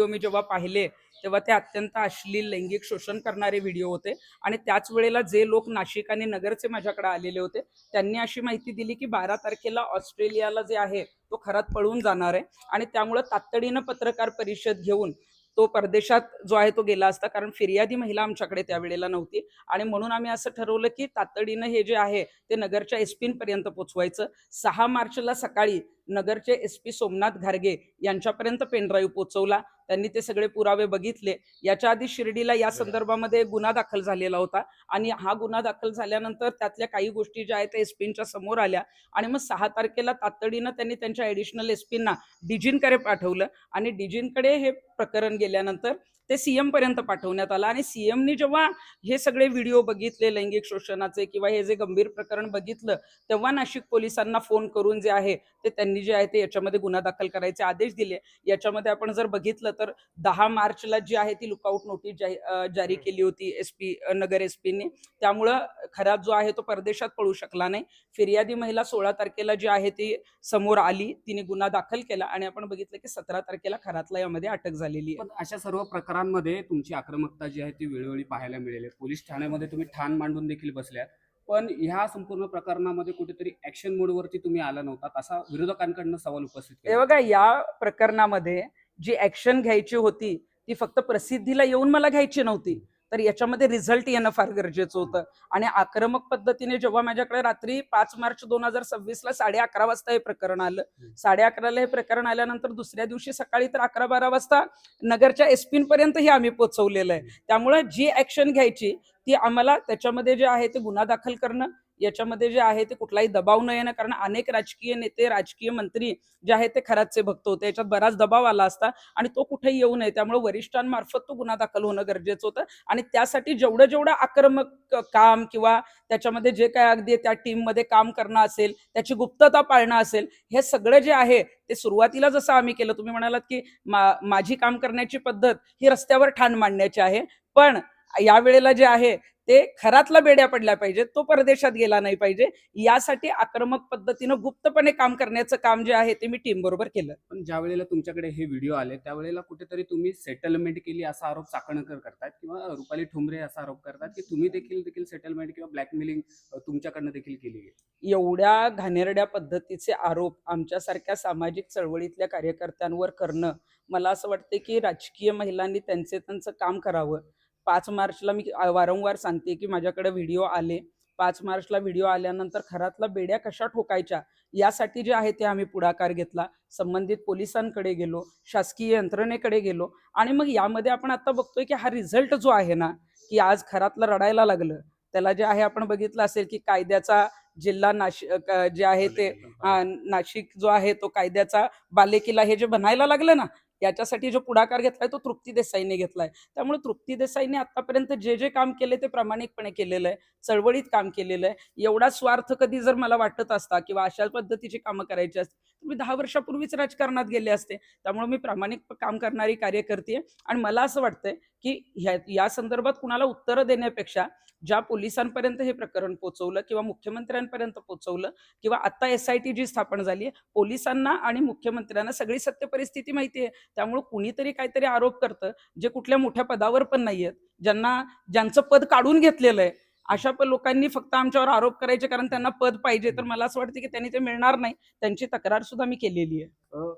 मी जेव्हा पाहिले तेव्हा ते अत्यंत अश्लील लैंगिक शोषण करणारे व्हिडिओ होते आणि त्याच वेळेला जे लोक नाशिक आणि नगरचे माझ्याकडे आलेले होते त्यांनी अशी माहिती दिली की 12 तारखेला ऑस्ट्रेलियाला जे आहे तो खरात पळून जाणार आहे आणि त्यामुळे तातडीनं पत्रकार परिषद घेऊन तो परदेशात जो आहे तो गेला असता, कारण फिर्यादी महिला आमच्याकडे त्यावेळेला नव्हती आणि म्हणून आम्ही असं ठरवलं की तातडीनं हे जे आहे ते नगरच्या एसपी पर्यंत पोहोचवायचं. 6 मार्चला सकाळी नगरचे एसपी सोमनाथ घारगे यांच्यापर्यंत पेनड्राईव्ह पोहोचवला. त्यांनी ते सगळे पुरावे बघितले. याच्या आधी शिर्डीला या संदर्भामध्ये गुन्हा दाखल झालेला होता आणि हा गुन्हा दाखल झाल्यानंतर त्यातल्या काही गोष्टी ज्या आहेत त्या एसपींच्या समोर आल्या आणि मग 6 तारखेला तातडीनं त्यांनी त्यांच्या ॲडिशनल एसपींना डिजिनकडे पाठवलं आणि डिजिनकडे हे प्रकरण गेल्यानंतर ते सीएम पर्यंत पाठवण्यात आलं आणि सीएमनी जेव्हा हे सगळे व्हिडिओ बघितले लैंगिक शोषणाचे किंवा हे जे गंभीर प्रकरण बघितलं तेव्हा नाशिक पोलिसांना फोन करून जे आहे ते त्यांनी जे आहे ते याच्यामध्ये गुन्हा दाखल करायचे आदेश दिले. याच्यामध्ये आपण जर बघितलं तर 10 मार्चला जी आहे ती लुकआउट नोटीस जारी केली होती एसपी नगर एसपीने. त्यामुळं खरात जो आहे तो परदेशात पळू शकला नाही. फिर्यादी महिला 16 तारखेला जी आहे ती समोर आली, तिने गुन्हा दाखल केला आणि आपण बघितलं की 17 तारखेला खरातला यामध्ये अटक झालेली आहे. पण अशा सर्व प्रकारांमध्ये तुमची आक्रमकता जी आहे ती वेळोवेळी पाहायला मिळेल. पोलीस ठाण्यामध्ये तुम्ही ठाण मांडून देखील बसल्यात, पण ह्या संपूर्ण प्रकरणामध्ये कुठेतरी ऍक्शन मोडवरती तुम्ही आला नव्हता असा विरोधकांकडनं सवाल उपस्थित हे केला. बघा, या प्रकरणामध्ये जी ऍक्शन घ्यायची होती ती फक्त प्रसिद्धीला येऊन मला घ्यायची नव्हती, तर याच्यामध्ये रिझल्ट येणं फार गरजेचं होतं. आणि आक्रमक पद्धतीने जेव्हा माझ्याकडे रात्री 5 मार्च 2026ला 11:30 वाजता हे प्रकरण आलं, 11:30ला हे प्रकरण आल्यानंतर दुसऱ्या दिवशी सकाळी तर 11-12 वाजता नगरच्या एसपींपर्यंतही आम्ही पोहोचवलेलं आहे. त्यामुळे जी ऍक्शन घ्यायची ती आम्हाला त्याच्यामध्ये जे आहे ते गुन्हा दाखल करणं, याच्यामध्ये जे आहे ते कुठलाही दबाव न येणं, कारण अनेक राजकीय नेते राजकीय मंत्री जे आहे ते खरातचे भक्त होते, याच्यात बराच दबाव आला असता आणि तो कुठेही येऊ नये. त्यामुळे वरिष्ठांमार्फत तो गुन्हा दाखल होणं गरजेचं होतं आणि त्यासाठी जेवढं जेवढं आक्रमक काम किंवा त्याच्यामध्ये जे काय अगदी त्या टीममध्ये काम करणं असेल, त्याची गुप्तता पाळणं असेल, हे सगळं जे आहे ते सुरुवातीला जसं आम्ही केलं. तुम्ही म्हणालात की माझी काम करण्याची पद्धत ही रस्त्यावर ठाण मांडण्याची आहे, पण यावेळेला जे आहे ते खरातला बेड्या पडल्या पाहिजेत, तो परदेशात गेला नाही पाहिजे, यासाठी आक्रमक पद्धतीनं गुप्तपणे काम करण्याचं काम जे आहे ते मी टीम बरोबर केलं. पण ज्या वेळेला तुमच्याकडे हे व्हिडिओ आले त्यावेळेला कुठेतरी तुम्ही सेटलमेंट केली असा आरोप चाकणकर करतात किंवा रुपाली ठोंबरे असा आरोप करतात की तुम्ही देखील सेटलमेंट किंवा ब्लॅकमेलिंग तुमच्याकडनं देखील केली आहे. एवढ्या घाणेरड्या पद्धतीचे आरोप आमच्यासारख्या सामाजिक चळवळीतल्या कार्यकर्त्यांवर करणं, मला असं वाटतं की राजकीय महिलांनी त्यांचं काम करावं. 5 मार्चला मी वारंवार सांगते की माझ्याकडे व्हिडिओ आले. 5 मार्चला व्हिडिओ आल्यानंतर खरातला बेड्या कशा ठोकायच्या यासाठी जे आहे ते आम्ही पुढाकार घेतला. संबंधित पोलिसांकडे गेलो, शासकीय यंत्रणेकडे गेलो आणि मग यामध्ये आपण आता बघतोय की हा रिझल्ट जो आहे ना, की आज खरातला रडायला लागलं. त्याला जे आहे आपण बघितलं असेल की कायद्याचा जिल्हा नाशिक जे आहे ते नाशिक जो आहे तो कायद्याचा बालेकिल्ला हे जे बनायला लागलं ना, याच्यासाठी जो पुढाकार घेतलाय तो तृप्ती देसाईने घेतलाय. त्यामुळे तृप्ती देसाईने आतापर्यंत जे जे काम केले ते प्रामाणिकपणे केलेलं आहे, चळवळीत काम केलेलं आहे. एवढा स्वार्थ कधी जर मला वाटत असता किंवा अशा पद्धतीची कामं करायची असते तर मी 10 वर्षापूर्वीच राजकारणात गेले असते. त्यामुळे मी प्रामाणिक काम करणारी कार्यकर्ती आहे आणि मला असं वाटतंय की या संदर्भात कुणाला उत्तरं देण्यापेक्षा ज्या पोलिसांपर्यंत हे प्रकरण पोहोचवलं किंवा मुख्यमंत्र्यांपर्यंत पोहोचवलं किंवा आता SIT जी स्थापन झाली आहे, पोलिसांना आणि मुख्यमंत्र्यांना सगळी सत्य परिस्थिती माहिती आहे. त्यामुळे कुणीतरी काहीतरी आरोप करतं जे कुठल्या मोठ्या पदावर पण नाहीयेत, ज्यांचं पद काढून घेतलेलं आहे, अशा लोकांनी फक्त आमच्यावर आरोप करायचे कारण त्यांना पद पाहिजे. तर मला असं वाटतं की त्यांनी ते मिळणार नाही. त्यांची तक्रार सुद्धा मी केलेली आहे.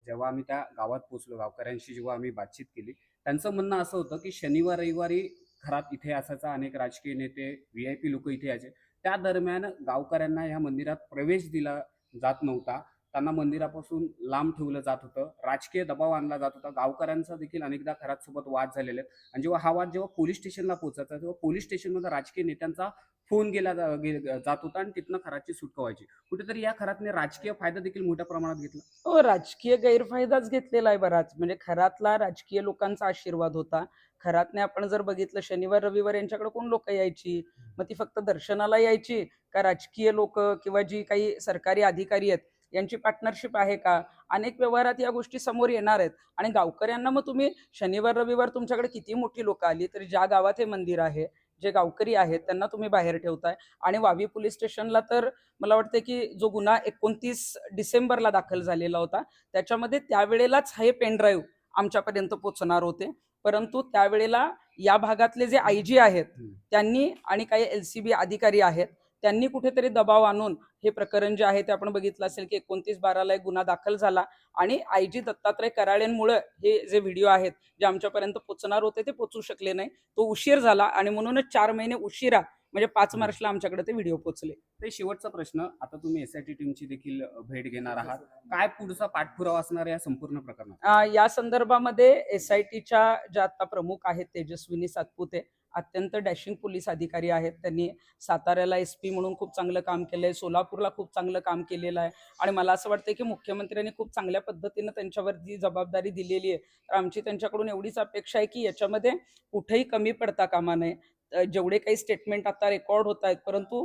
जेव्हा आम्ही त्या गावात पोहोचलो, गावकऱ्यांशी जेव्हा आम्ही बातचीत केली, त्यांचं म्हणणं असं होतं की शनिवार रविवारी घरात इथे असायचा, अनेक राजकीय नेते VIP लोक इथे यायचे. त्या दरम्यान गावकऱ्यांना ह्या मंदिरात प्रवेश दिला जात नव्हता. त्यांना मंदिरापासून लांब ठेवलं जात होतं. राजकीय दबाव आणला जात होता. गावकऱ्यांचा देखील अनेकदा खरात सोबत वाद झालेले आहेत. आणि जेव्हा हा वाद पोलीस स्टेशनला पोहोचायचा तेव्हा पोलीस स्टेशनमध्ये राजकीय नेत्यांचा फोन जात होता आणि तिथनं खराची सुटका व्हायची. कुठेतरी या खरातने राजकीय फायदा देखील मोठ्या प्रमाणात घेतला. हो, राजकीय गैरफायदाच घेतलेला आहे बराच. म्हणजे खरातला राजकीय लोकांचा आशीर्वाद होता. खरातने आपण जर बघितलं शनिवार रविवार यांच्याकडे कोण लोक यायची, मग ती फक्त दर्शनाला यायची का राजकीय लोक किंवा जी काही सरकारी अधिकारी आहेत यांची पार्टनरशिप आहे का? अनेक व्यवहारात या गोष्टी समोर येणार आहेत आणि गावकऱ्यांना मग तुम्ही शनिवार रविवार तुमच्याकडे किती मोठी लोक आली तरी ज्या गावात हे मंदिर आहे, जे गावकरी आहेत त्यांना तुम्ही बाहेर ठेवताय. आणि वावी पोलीस स्टेशनला तर मला वाटतं की जो गुन्हा 29 डिसेंबरला दाखल झालेला होता त्याच्यामध्ये त्यावेळेलाच हे पेनड्राईव्ह आमच्यापर्यंत पोहोचणार होते. परंतु त्यावेळेला या भागातले जे IG आहेत त्यांनी आणि काही LCB अधिकारी आहेत त्यांनी कुठेतरी दबाव आणून हे प्रकरण जे आहे ते आपण बघितलं असेल की 29/12 एक गुन्हा दाखल झाला आणि IG दत्तात्रय कराळेंमुळे हे जे व्हिडिओ आहेत जे आमच्यापर्यंत पोहोचणार होते ते पोहोचू शकले नाही. तो उशीर झाला आणि म्हणूनच 4 महिने उशिरा म्हणजे 5 मार्चला आमच्याकडे ते व्हिडिओ पोहोचले. ते शेवटचा प्रश्न, आता तुम्ही SIT टीमची देखील भेट घेणार आहात, काय पुढचा पाठपुरावा असणार या संपूर्ण प्रकरणात? या संदर्भामध्ये SITच्या ज्या आता प्रमुख आहेत तेजस्विनी सातपुते अत्यंत डॅशिंग पोलीस अधिकारी आहेत. त्यांनी साताऱ्याला SP म्हणून खूप चांगलं काम केलंय, सोलापूरला खूप चांगलं काम केलेलं आहे आणि मला असं वाटतं की मुख्यमंत्र्यांनी खूप चांगल्या पद्धतीनं त्यांच्यावर जी जबाबदारी दिलेली आहे तर आमची त्यांच्याकडून एवढीच अपेक्षा आहे की याच्यामध्ये कुठेही कमी पडता कामा नये. जेवढे काही स्टेटमेंट आता रेकॉर्ड होत आहेत परंतु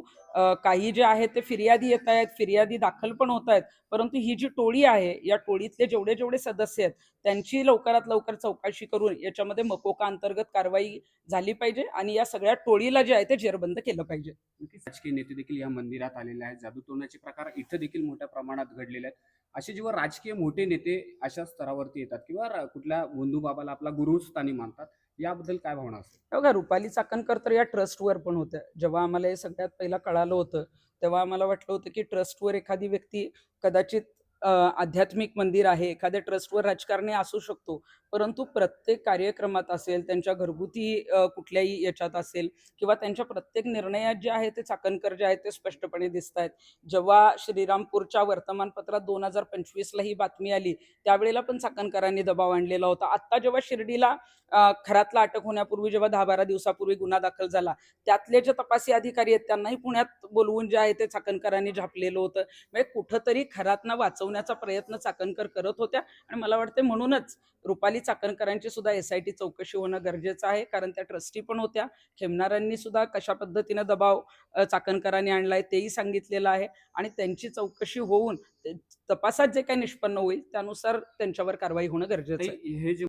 काही जे आहेत ते फिर्यादी येत आहेत, फिर्यादी दाखल पण होत आहेत, परंतु ही जी टोळी आहे या टोळीतले जेवढे जेवढे सदस्य आहेत त्यांची लवकरात लवकर चौकशी करून याच्यामध्ये मकोका अंतर्गत कारवाई झाली पाहिजे आणि या सगळ्या टोळीला जे आहे ते जेरबंद केलं पाहिजे. नक्कीच राजकीय नेते देखील या मंदिरात आलेले आहेत. जादूटोण्याचे प्रकार इथं देखील मोठ्या प्रमाणात घडलेले आहेत. असे जेव्हा राजकीय मोठे नेते अशा स्तरावरती येतात किंवा कुठल्या बंधुबाबाला आपला गुरुस्थानी मानतात, याबद्दल काय भावना असते? बघा रुपाली चाकणकर तर या ट्रस्टवर पण होत्या. जेव्हा आम्हाला हे सगळ्यात पहिला कळालं होतं तेव्हा आम्हाला वाटलं होतं की ट्रस्टवर एखादी व्यक्ती कदाचित आध्यात्मिक मंदिर आहे, एखाद्या ट्रस्टवर राजकारणी असू शकतो, परंतु प्रत्येक कार्यक्रमात असेल, त्यांच्या घरगुती कुठल्याही याच्यात असेल किंवा त्यांच्या प्रत्येक निर्णयात जे आहे ते चाकणकर जे आहेत ते स्पष्टपणे दिसत आहेत. जेव्हा श्रीरामपूरच्या वर्तमानपत्रात 2025ला ही बातमी आली त्यावेळेला पण चाकणकरांनी दबाव आणलेला होता. आत्ता जेव्हा शिर्डीला खरातला अटक होण्यापूर्वी जेव्हा 10-12 दिवसापूर्वी गुन्हा दाखल झाला त्यातले जे तपासी अधिकारी आहेत त्यांनाही पुण्यात बोलवून जे आहे ते चाकणकरांनी झापलेलं होतं. म्हणजे कुठंतरी खरातना वाचवण्याचा प्रयत्न चाकणकर करत होत्या आणि मला वाटते म्हणूनच रुपाली चाकणकरांची सुद्धा SIT चौकशी होणं गरजेचं आहे, कारण त्या ट्रस्टी पण होत्या. खेमनारांनी सुद्धा कशा पद्धतीनं दबाव चाकणकरांनी आणलाय तेही सांगितलेलं आहे आणि त्यांची चौकशी होऊन तपासात जे काही निष्पन्न होईल त्यानुसार त्यांच्यावर कारवाई होणं गरजेचं आहे. हे जे